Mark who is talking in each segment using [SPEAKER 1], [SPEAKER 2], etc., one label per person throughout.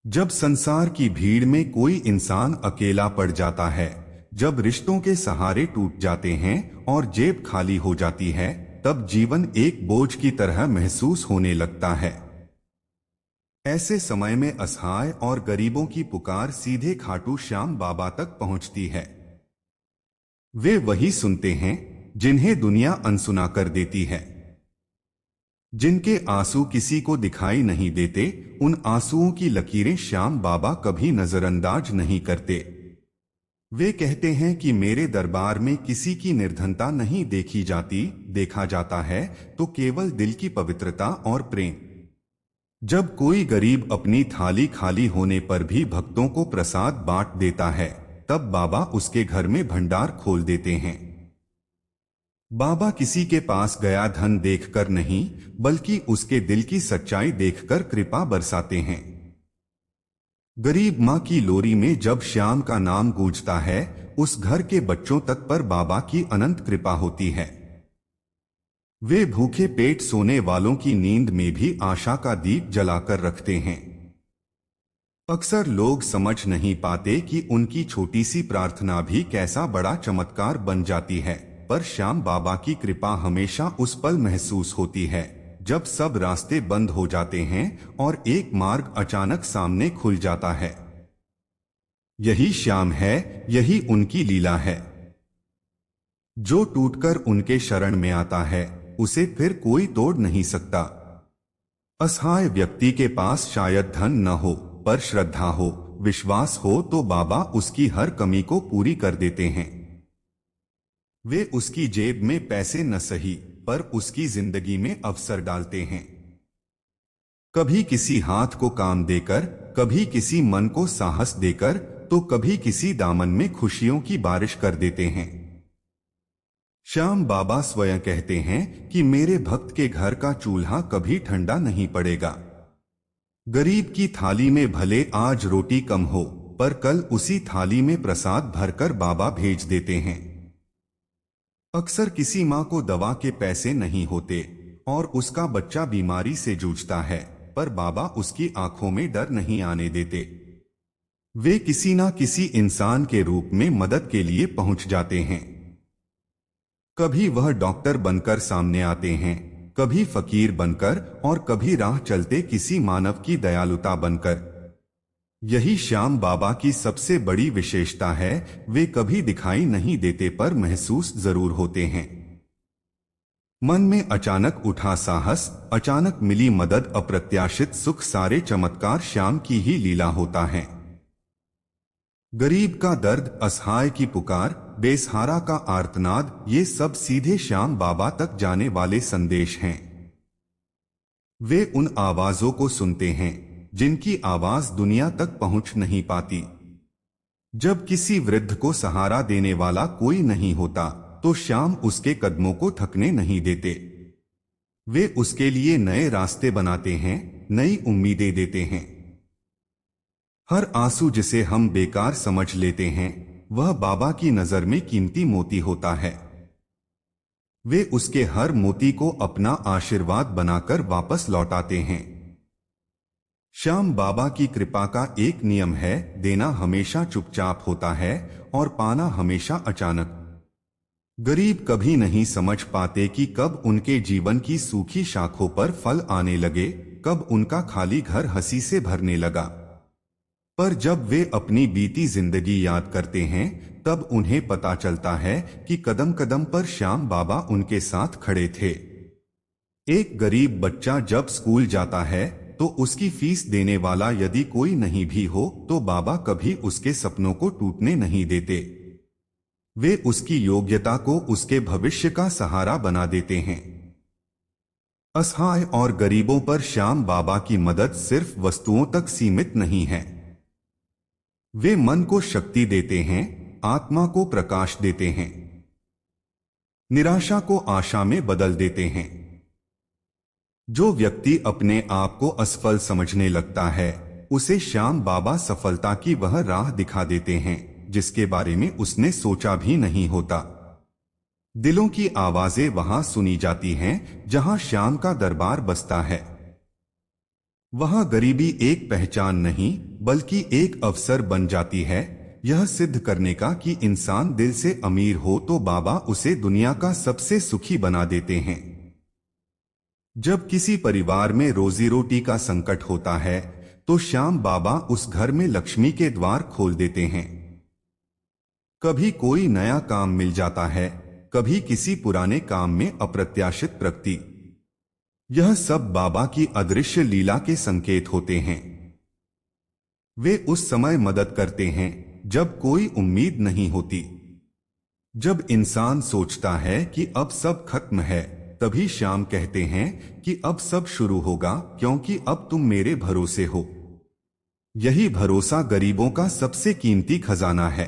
[SPEAKER 1] जब संसार की भीड़ में कोई इंसान अकेला पड़ जाता है, जब रिश्तों के सहारे टूट जाते हैं और जेब खाली हो जाती है, तब जीवन एक बोझ की तरह महसूस होने लगता है। ऐसे समय में असहाय और गरीबों की पुकार सीधे खाटू श्याम बाबा तक पहुंचती है। वे वही सुनते हैं जिन्हें दुनिया अनसुना कर देती है, जिनके आंसू किसी को दिखाई नहीं देते। उन आंसुओं की लकीरें श्याम बाबा कभी नजरअंदाज नहीं करते। वे कहते हैं कि मेरे दरबार में किसी की निर्धनता नहीं देखी जाती, देखा जाता है तो केवल दिल की पवित्रता और प्रेम। जब कोई गरीब अपनी थाली खाली होने पर भी भक्तों को प्रसाद बांट देता है, तब बाबा उसके घर में भंडार खोल देते हैं। बाबा किसी के पास गया धन देखकर नहीं, बल्कि उसके दिल की सच्चाई देखकर कृपा बरसाते हैं। गरीब माँ की लोरी में जब श्याम का नाम गूंजता है, उस घर के बच्चों तक पर बाबा की अनंत कृपा होती है। वे भूखे पेट सोने वालों की नींद में भी आशा का दीप जलाकर रखते हैं। अक्सर लोग समझ नहीं पाते कि उनकी छोटी सी प्रार्थना भी कैसा बड़ा चमत्कार बन जाती है, पर श्याम बाबा की कृपा हमेशा उस पल महसूस होती है जब सब रास्ते बंद हो जाते हैं और एक मार्ग अचानक सामने खुल जाता है। यही श्याम है, यही उनकी लीला है। जो टूटकर उनके शरण में आता है, उसे फिर कोई तोड़ नहीं सकता। असहाय व्यक्ति के पास शायद धन न हो, पर श्रद्धा हो, विश्वास हो तो बाबा उसकी हर कमी को पूरी कर देते हैं। वे उसकी जेब में पैसे न सही, पर उसकी जिंदगी में अवसर डालते हैं। कभी किसी हाथ को काम देकर, कभी किसी मन को साहस देकर, तो कभी किसी दामन में खुशियों की बारिश कर देते हैं। श्याम बाबा स्वयं कहते हैं कि मेरे भक्त के घर का चूल्हा कभी ठंडा नहीं पड़ेगा। गरीब की थाली में भले आज रोटी कम हो, पर कल उसी थाली में प्रसाद भरकर बाबा भेज देते हैं। अक्सर किसी माँ को दवा के पैसे नहीं होते और उसका बच्चा बीमारी से जूझता है, पर बाबा उसकी आंखों में डर नहीं आने देते। वे किसी ना किसी इंसान के रूप में मदद के लिए पहुंच जाते हैं। कभी वह डॉक्टर बनकर सामने आते हैं, कभी फकीर बनकर और कभी राह चलते किसी मानव की दयालुता बनकर। यही श्याम बाबा की सबसे बड़ी विशेषता है, वे कभी दिखाई नहीं देते पर महसूस जरूर होते हैं। मन में अचानक उठा साहस, अचानक मिली मदद, अप्रत्याशित सुख, सारे चमत्कार श्याम की ही लीला होता है। गरीब का दर्द, असहाय की पुकार, बेसहारा का आर्तनाद, ये सब सीधे श्याम बाबा तक जाने वाले संदेश हैं। वे उन आवाजों को सुनते हैं जिनकी आवाज दुनिया तक पहुंच नहीं पाती। जब किसी वृद्ध को सहारा देने वाला कोई नहीं होता, तो श्याम उसके कदमों को थकने नहीं देते। वे उसके लिए नए रास्ते बनाते हैं, नई उम्मीदें देते हैं। हर आंसू जिसे हम बेकार समझ लेते हैं, वह बाबा की नजर में कीमती मोती होता है। वे उसके हर मोती को अपना आशीर्वाद बनाकर वापस लौटाते हैं। श्याम बाबा की कृपा का एक नियम है, देना हमेशा चुपचाप होता है और पाना हमेशा अचानक। गरीब कभी नहीं समझ पाते कि कब उनके जीवन की सूखी शाखों पर फल आने लगे, कब उनका खाली घर हंसी से भरने लगा। पर जब वे अपनी बीती जिंदगी याद करते हैं, तब उन्हें पता चलता है कि कदम कदम पर श्याम बाबा उनके साथ खड़े थे। एक गरीब बच्चा जब स्कूल जाता है, तो उसकी फीस देने वाला यदि कोई नहीं भी हो, तो बाबा कभी उसके सपनों को टूटने नहीं देते। वे उसकी योग्यता को उसके भविष्य का सहारा बना देते हैं। असहाय और गरीबों पर श्याम बाबा की मदद सिर्फ वस्तुओं तक सीमित नहीं है। वे मन को शक्ति देते हैं, आत्मा को प्रकाश देते हैं, निराशा को आशा में बदल देते हैं। जो व्यक्ति अपने आप को असफल समझने लगता है, उसे श्याम बाबा सफलता की वह राह दिखा देते हैं जिसके बारे में उसने सोचा भी नहीं होता। दिलों की आवाजें वहां सुनी जाती हैं जहां श्याम का दरबार बसता है। वहां गरीबी एक पहचान नहीं, बल्कि एक अवसर बन जाती है, यह सिद्ध करने का कि इंसान दिल से अमीर हो तो बाबा उसे दुनिया का सबसे सुखी बना देते हैं। जब किसी परिवार में रोजी रोटी का संकट होता है तो श्याम बाबा उस घर में लक्ष्मी के द्वार खोल देते हैं। कभी कोई नया काम मिल जाता है, कभी किसी पुराने काम में अप्रत्याशित प्रगति। यह सब बाबा की अदृश्य लीला के संकेत होते हैं। वे उस समय मदद करते हैं जब कोई उम्मीद नहीं होती। जब इंसान सोचता है कि अब सब खत्म है, तभी श्याम कहते हैं कि अब सब शुरू होगा, क्योंकि अब तुम मेरे भरोसे हो। यही भरोसा गरीबों का सबसे कीमती खजाना है।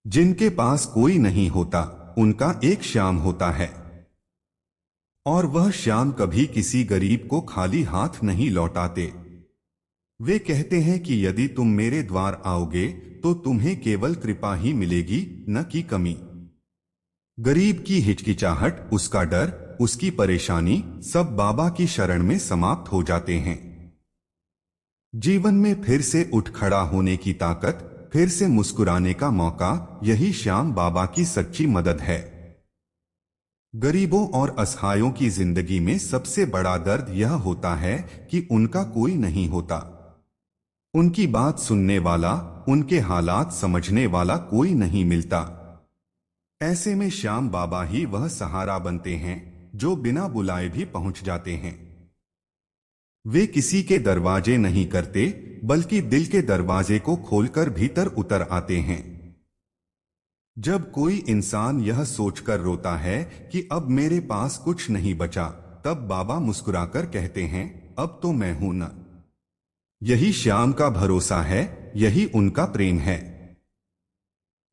[SPEAKER 1] जिनके पास कोई नहीं होता, उनका एक श्याम होता है, और वह श्याम कभी किसी गरीब को खाली हाथ नहीं लौटाते। वे कहते हैं कि यदि तुम मेरे द्वार आओगे तो तुम्हें केवल कृपा ही मिलेगी, न कि कमी। गरीब की हिचकिचाहट, उसका डर, उसकी परेशानी सब बाबा की शरण में समाप्त हो जाते हैं। जीवन में फिर से उठ खड़ा होने की ताकत, फिर से मुस्कुराने का मौका, यही श्याम बाबा की सच्ची मदद है। गरीबों और असहायों की जिंदगी में सबसे बड़ा दर्द यह होता है कि उनका कोई नहीं होता। उनकी बात सुनने वाला, उनके हालात समझने वाला कोई नहीं मिलता। ऐसे में श्याम बाबा ही वह सहारा बनते हैं जो बिना बुलाए भी पहुंच जाते हैं। वे किसी के दरवाजे नहीं करते, बल्कि दिल के दरवाजे को खोलकर भीतर उतर आते हैं। जब कोई इंसान यह सोचकर रोता है कि अब मेरे पास कुछ नहीं बचा, तब बाबा मुस्कुराकर कहते हैं, अब तो मैं हूं न। यही श्याम का भरोसा है, यही उनका प्रेम है।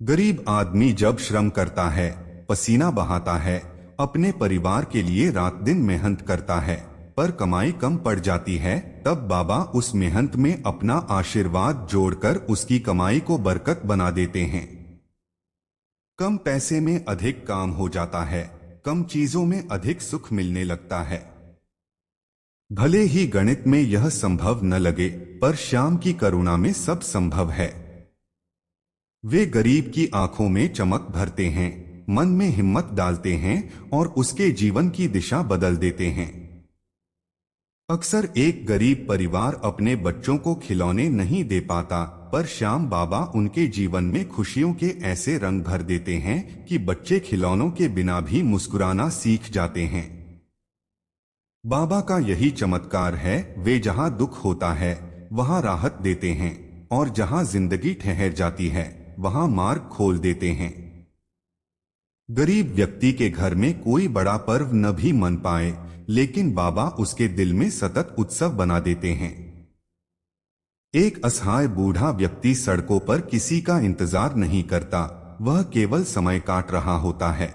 [SPEAKER 1] गरीब आदमी जब श्रम करता है, पसीना बहाता है, अपने परिवार के लिए रात दिन मेहनत करता है, पर कमाई कम पड़ जाती है, तब बाबा उस मेहनत में अपना आशीर्वाद जोड़कर उसकी कमाई को बरकत बना देते हैं। कम पैसे में अधिक काम हो जाता है, कम चीजों में अधिक सुख मिलने लगता है। भले ही गणित में यह संभव न लगे, पर श्याम की करुणा में सब संभव है। वे गरीब की आंखों में चमक भरते हैं, मन में हिम्मत डालते हैं और उसके जीवन की दिशा बदल देते हैं। अक्सर एक गरीब परिवार अपने बच्चों को खिलौने नहीं दे पाता, पर श्याम बाबा उनके जीवन में खुशियों के ऐसे रंग भर देते हैं कि बच्चे खिलौनों के बिना भी मुस्कुराना सीख जाते हैं। बाबा का यही चमत्कार है, वे जहां दुख होता है वहां राहत देते हैं, और जहां जिंदगी ठहर जाती है वहां मार्ग खोल देते हैं। गरीब व्यक्ति के घर में कोई बड़ा पर्व न भी मन पाए, लेकिन बाबा उसके दिल में सतत उत्सव बना देते हैं। एक असहाय बूढ़ा व्यक्ति सड़कों पर किसी का इंतजार नहीं करता, वह केवल समय काट रहा होता है।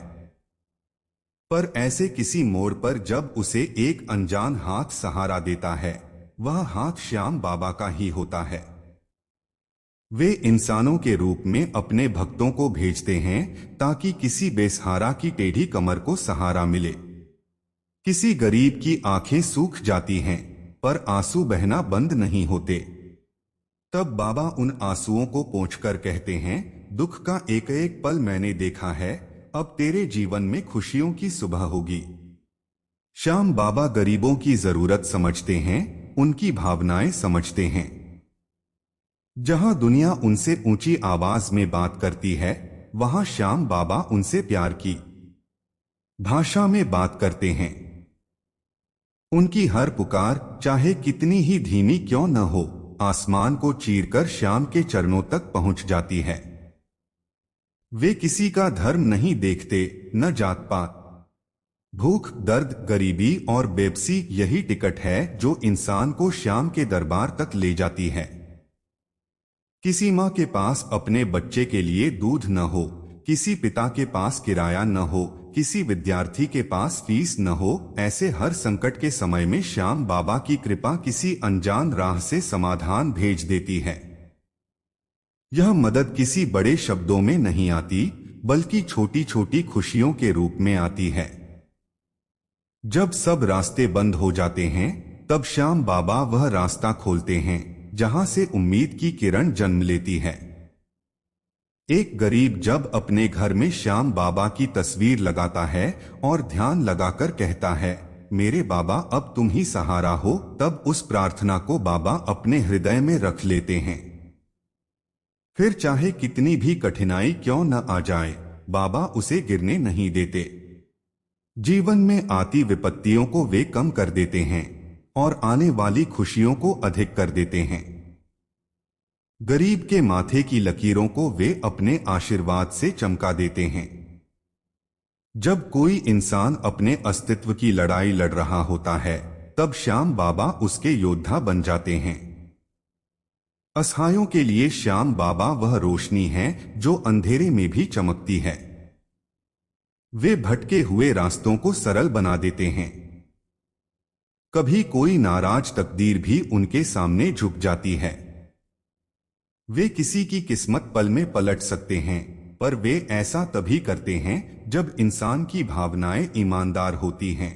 [SPEAKER 1] पर ऐसे किसी मोड़ पर जब उसे एक अनजान हाथ सहारा देता है, वह हाथ श्याम बाबा का ही होता है। वे इंसानों के रूप में अपने भक्तों को भेजते हैं ताकि किसी बेसहारा की टेढ़ी कमर को सहारा मिले। किसी गरीब की आंखें सूख जाती हैं, पर आंसू बहना बंद नहीं होते। तब बाबा उन आंसुओं को पोंछकर कहते हैं, दुख का एक एक पल मैंने देखा है, अब तेरे जीवन में खुशियों की सुबह होगी। श्याम बाबा गरीबों की जरूरत समझते हैं, उनकी भावनाएं समझते हैं। जहां दुनिया उनसे ऊंची आवाज में बात करती है, वहां श्याम बाबा उनसे प्यार की भाषा में बात करते हैं। उनकी हर पुकार, चाहे कितनी ही धीमी क्यों न हो, आसमान को चीरकर श्याम के चरणों तक पहुंच जाती है। वे किसी का धर्म नहीं देखते, न जात पात। भूख, दर्द, गरीबी और बेबसी यही टिकट है जो इंसान को श्याम के दरबार तक ले जाती है। किसी माँ के पास अपने बच्चे के लिए दूध न हो, किसी पिता के पास किराया न हो, किसी विद्यार्थी के पास फीस न हो, ऐसे हर संकट के समय में श्याम बाबा की कृपा किसी अनजान राह से समाधान भेज देती है। यह मदद किसी बड़े शब्दों में नहीं आती, बल्कि छोटी छोटी खुशियों के रूप में आती है। जब सब रास्ते बंद हो जाते हैं, तब श्याम बाबा वह रास्ता खोलते हैं जहां से उम्मीद की किरण जन्म लेती है। एक गरीब जब अपने घर में श्याम बाबा की तस्वीर लगाता है और ध्यान लगाकर कहता है, मेरे बाबा अब तुम ही सहारा हो, तब उस प्रार्थना को बाबा अपने हृदय में रख लेते हैं। फिर चाहे कितनी भी कठिनाई क्यों न आ जाए, बाबा उसे गिरने नहीं देते। जीवन में आती विपत्तियों को वे कम कर देते हैं और आने वाली खुशियों को अधिक कर देते हैं। गरीब के माथे की लकीरों को वे अपने आशीर्वाद से चमका देते हैं। जब कोई इंसान अपने अस्तित्व की लड़ाई लड़ रहा होता है, तब श्याम बाबा उसके योद्धा बन जाते हैं। असहायों के लिए श्याम बाबा वह रोशनी है जो अंधेरे में भी चमकती है। वे भटके हुए रास्तों को सरल बना देते हैं। कभी कोई नाराज तकदीर भी उनके सामने झुक जाती है। वे किसी की किस्मत पल में पलट सकते हैं, पर वे ऐसा तभी करते हैं जब इंसान की भावनाएं ईमानदार होती हैं।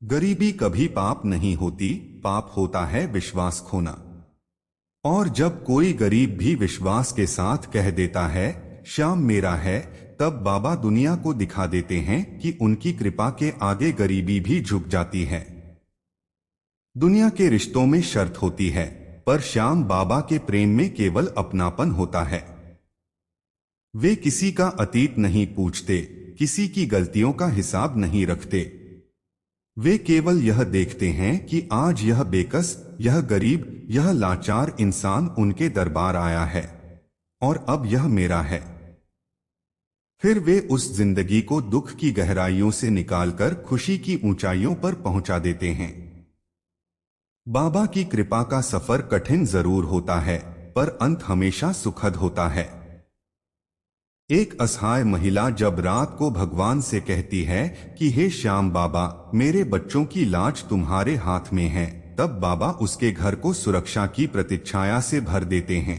[SPEAKER 1] गरीबी कभी पाप नहीं होती, पाप होता है विश्वास खोना। और जब कोई गरीब भी विश्वास के साथ कह देता है, श्याम मेरा है, तब बाबा दुनिया को दिखा देते हैं कि उनकी कृपा के आगे गरीबी भी झुक जाती है। दुनिया के रिश्तों में शर्त होती है, पर श्याम बाबा के प्रेम में केवल अपनापन होता है। वे किसी का अतीत नहीं पूछते, किसी की गलतियों का हिसाब नहीं रखते। वे केवल यह देखते हैं कि आज यह बेकस, यह गरीब, यह लाचार इंसान उनके दरबार आया है और अब यह मेरा है। फिर वे उस जिंदगी को दुख की गहराइयों से निकालकर खुशी की ऊंचाइयों पर पहुंचा देते हैं। बाबा की कृपा का सफर कठिन जरूर होता है, पर अंत हमेशा सुखद होता है। एक असहाय महिला जब रात को भगवान से कहती है कि हे श्याम बाबा, मेरे बच्चों की लाज तुम्हारे हाथ में है, तब बाबा उसके घर को सुरक्षा की प्रतीक्षाया से भर देते हैं।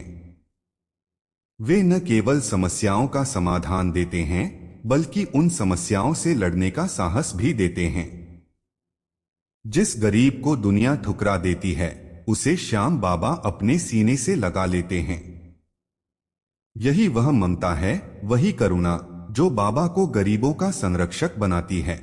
[SPEAKER 1] वे न केवल समस्याओं का समाधान देते हैं, बल्कि उन समस्याओं से लड़ने का साहस भी देते हैं। जिस गरीब को दुनिया ठुकरा देती है, उसे श्याम बाबा अपने सीने से लगा लेते हैं। यही वह ममता है, वही करुणा जो बाबा को गरीबों का संरक्षक बनाती है।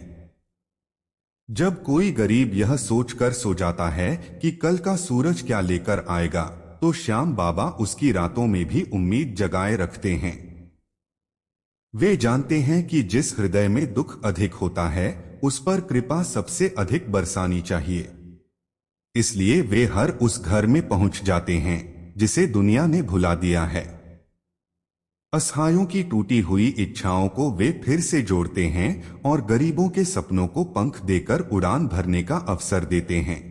[SPEAKER 1] जब कोई गरीब यह सोचकर सो जाता है कि कल का सूरज क्या लेकर आएगा, तो श्याम बाबा उसकी रातों में भी उम्मीद जगाए रखते हैं। वे जानते हैं कि जिस हृदय में दुख अधिक होता है, उस पर कृपा सबसे अधिक बरसानी चाहिए। इसलिए वे हर उस घर में पहुंच जाते हैं जिसे दुनिया ने भुला दिया है। असहायों की टूटी हुई इच्छाओं को वे फिर से जोड़ते हैं और गरीबों के सपनों को पंख देकर उड़ान भरने का अवसर देते हैं।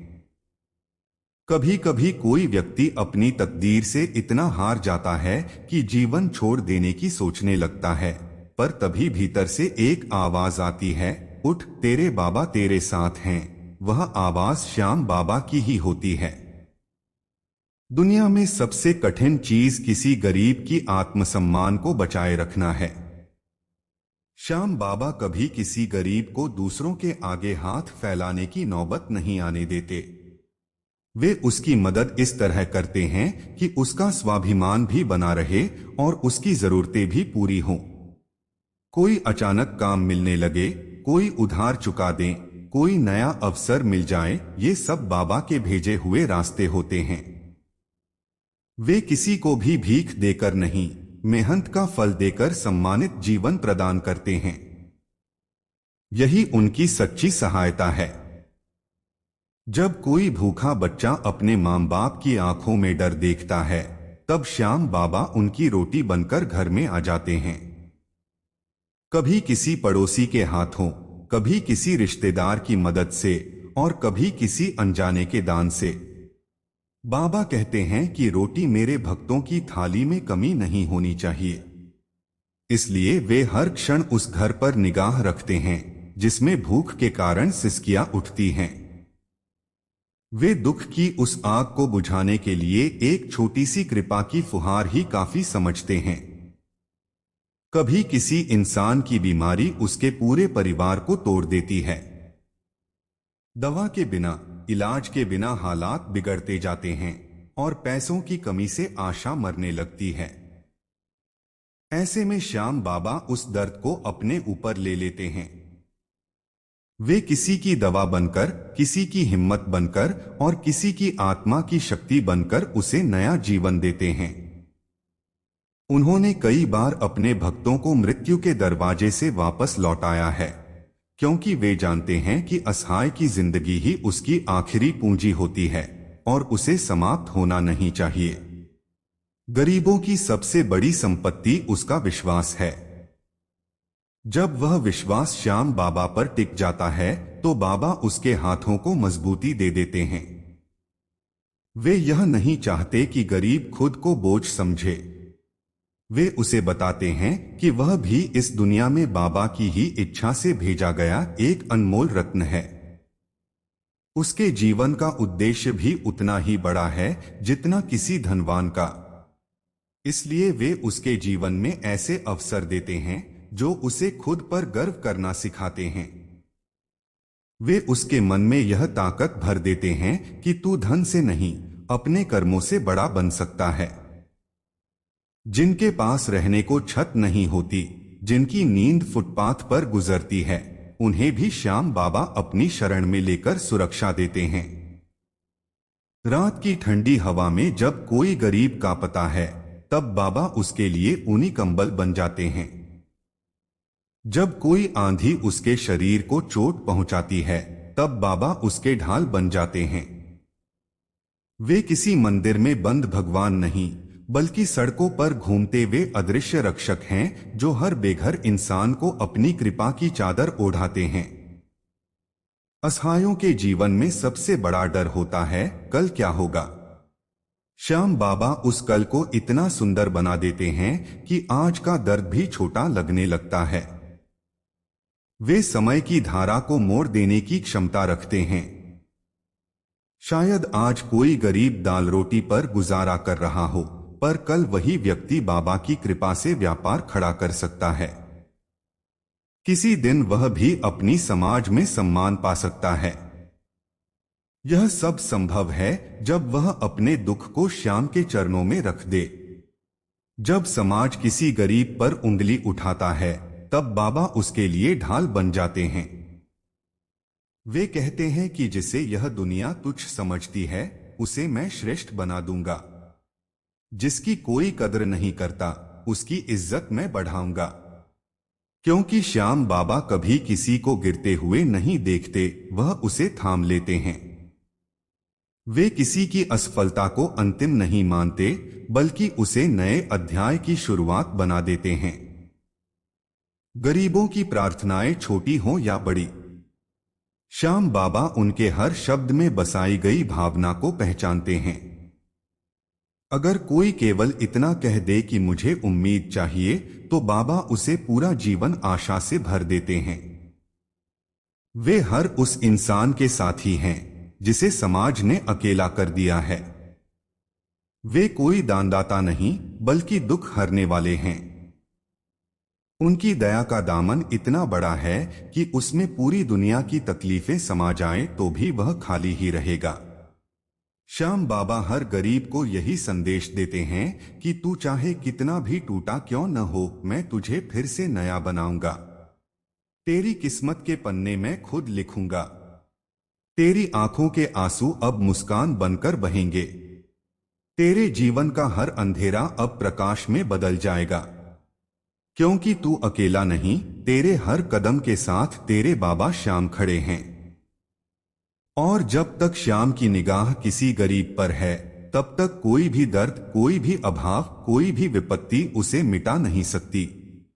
[SPEAKER 1] कभी कभी कोई व्यक्ति अपनी तकदीर से इतना हार जाता है कि जीवन छोड़ देने की सोचने लगता है, पर तभी भीतर से एक आवाज आती है, उठ, तेरे बाबा तेरे साथ हैं। वह आवाज श्याम बाबा की ही होती है। दुनिया में सबसे कठिन चीज किसी गरीब की आत्मसम्मान को बचाए रखना है। श्याम बाबा कभी किसी गरीब को दूसरों के आगे हाथ फैलाने की नौबत नहीं आने देते। वे उसकी मदद इस तरह करते हैं कि उसका स्वाभिमान भी बना रहे और उसकी जरूरतें भी पूरी हों। कोई अचानक काम मिलने लगे, कोई उधार चुका दें, कोई नया अवसर मिल जाए, ये सब बाबा के भेजे हुए रास्ते होते हैं। वे किसी को भी भीख देकर नहीं, मेहनत का फल देकर सम्मानित जीवन प्रदान करते हैं। यही उनकी सच्ची सहायता है। जब कोई भूखा बच्चा अपने माँ बाप की आंखों में डर देखता है, तब श्याम बाबा उनकी रोटी बनकर घर में आ जाते हैं। कभी किसी पड़ोसी के हाथों, कभी किसी रिश्तेदार की मदद से और कभी किसी अनजाने के दान से। बाबा कहते हैं कि रोटी मेरे भक्तों की थाली में कमी नहीं होनी चाहिए। इसलिए वे हर क्षण उस घर पर निगाह रखते हैं जिसमें भूख के कारण सिसकियां उठती हैं। वे दुख की उस आग को बुझाने के लिए एक छोटी सी कृपा की फुहार ही काफी समझते हैं। कभी किसी इंसान की बीमारी उसके पूरे परिवार को तोड़ देती है। दवा के बिना, इलाज के बिना हालात बिगड़ते जाते हैं, और पैसों की कमी से आशा मरने लगती है। ऐसे में श्याम बाबा उस दर्द को अपने ऊपर ले लेते हैं। वे किसी की दवा बनकर, किसी की हिम्मत बनकर और किसी की आत्मा की शक्ति बनकर उसे नया जीवन देते हैं। उन्होंने कई बार अपने भक्तों को मृत्यु के दरवाजे से वापस लौटाया है, क्योंकि वे जानते हैं कि असहाय की जिंदगी ही उसकी आखिरी पूंजी होती है और उसे समाप्त होना नहीं चाहिए। गरीबों की सबसे बड़ी संपत्ति उसका विश्वास है। जब वह विश्वास श्याम बाबा पर टिक जाता है तो बाबा उसके हाथों को मजबूती दे देते हैं। वे यह नहीं चाहते कि गरीब खुद को बोझ समझे। वे उसे बताते हैं कि वह भी इस दुनिया में बाबा की ही इच्छा से भेजा गया एक अनमोल रत्न है। उसके जीवन का उद्देश्य भी उतना ही बड़ा है जितना किसी धनवान का। इसलिए वे उसके जीवन में ऐसे अवसर देते हैं जो उसे खुद पर गर्व करना सिखाते हैं। वे उसके मन में यह ताकत भर देते हैं कि तू धन से नहीं, अपने कर्मों से बड़ा बन सकता है। जिनके पास रहने को छत नहीं होती, जिनकी नींद फुटपाथ पर गुजरती है, उन्हें भी श्याम बाबा अपनी शरण में लेकर सुरक्षा देते हैं। रात की ठंडी हवा में जब कोई गरीब कांपता है, तब बाबा उसके लिए ऊनी कंबल बन जाते हैं। जब कोई आंधी उसके शरीर को चोट पहुंचाती है, तब बाबा उसके ढाल बन जाते हैं। वे किसी मंदिर में बंद भगवान नहीं, बल्कि सड़कों पर घूमते वे अदृश्य रक्षक हैं जो हर बेघर इंसान को अपनी कृपा की चादर ओढ़ाते हैं। असहायों के जीवन में सबसे बड़ा डर होता है कल क्या होगा। श्याम बाबा उस कल को इतना सुंदर बना देते हैं कि आज का दर्द भी छोटा लगने लगता है। वे समय की धारा को मोड़ देने की क्षमता रखते हैं। शायद आज कोई गरीब दाल रोटी पर गुजारा कर रहा हो, पर कल वही व्यक्ति बाबा की कृपा से व्यापार खड़ा कर सकता है। किसी दिन वह भी अपनी समाज में सम्मान पा सकता है। यह सब संभव है जब वह अपने दुख को श्याम के चरणों में रख दे। जब समाज किसी गरीब पर उंगली उठाता है, तब बाबा उसके लिए ढाल बन जाते हैं। वे कहते हैं कि जिसे यह दुनिया तुच्छ समझती है, उसे मैं श्रेष्ठ बना दूंगा। जिसकी कोई कदर नहीं करता, उसकी इज्जत मैं बढ़ाऊंगा। क्योंकि श्याम बाबा कभी किसी को गिरते हुए नहीं देखते, वह उसे थाम लेते हैं। वे किसी की असफलता को अंतिम नहीं मानते, बल्कि उसे नए अध्याय की शुरुआत बना देते हैं। गरीबों की प्रार्थनाएं छोटी हों या बड़ी, श्याम बाबा उनके हर शब्द में बसाई गई भावना को पहचानते हैं। अगर कोई केवल इतना कह दे कि मुझे उम्मीद चाहिए, तो बाबा उसे पूरा जीवन आशा से भर देते हैं। वे हर उस इंसान के साथी हैं जिसे समाज ने अकेला कर दिया है। वे कोई दानदाता नहीं, बल्कि दुख हरने वाले हैं। उनकी दया का दामन इतना बड़ा है कि उसमें पूरी दुनिया की तकलीफें समा जाएं तो भी वह खाली ही रहेगा। श्याम बाबा हर गरीब को यही संदेश देते हैं कि तू चाहे कितना भी टूटा क्यों न हो, मैं तुझे फिर से नया बनाऊंगा। तेरी किस्मत के पन्ने मैं खुद लिखूंगा। तेरी आंखों के आंसू अब मुस्कान बनकर बहेंगे। तेरे जीवन का हर अंधेरा अब प्रकाश में बदल जाएगा। क्योंकि तू अकेला नहीं, तेरे हर कदम के साथ तेरे बाबा श्याम खड़े हैं। और जब तक श्याम की निगाह किसी गरीब पर है, तब तक कोई भी दर्द, कोई भी अभाव, कोई भी विपत्ति उसे मिटा नहीं सकती।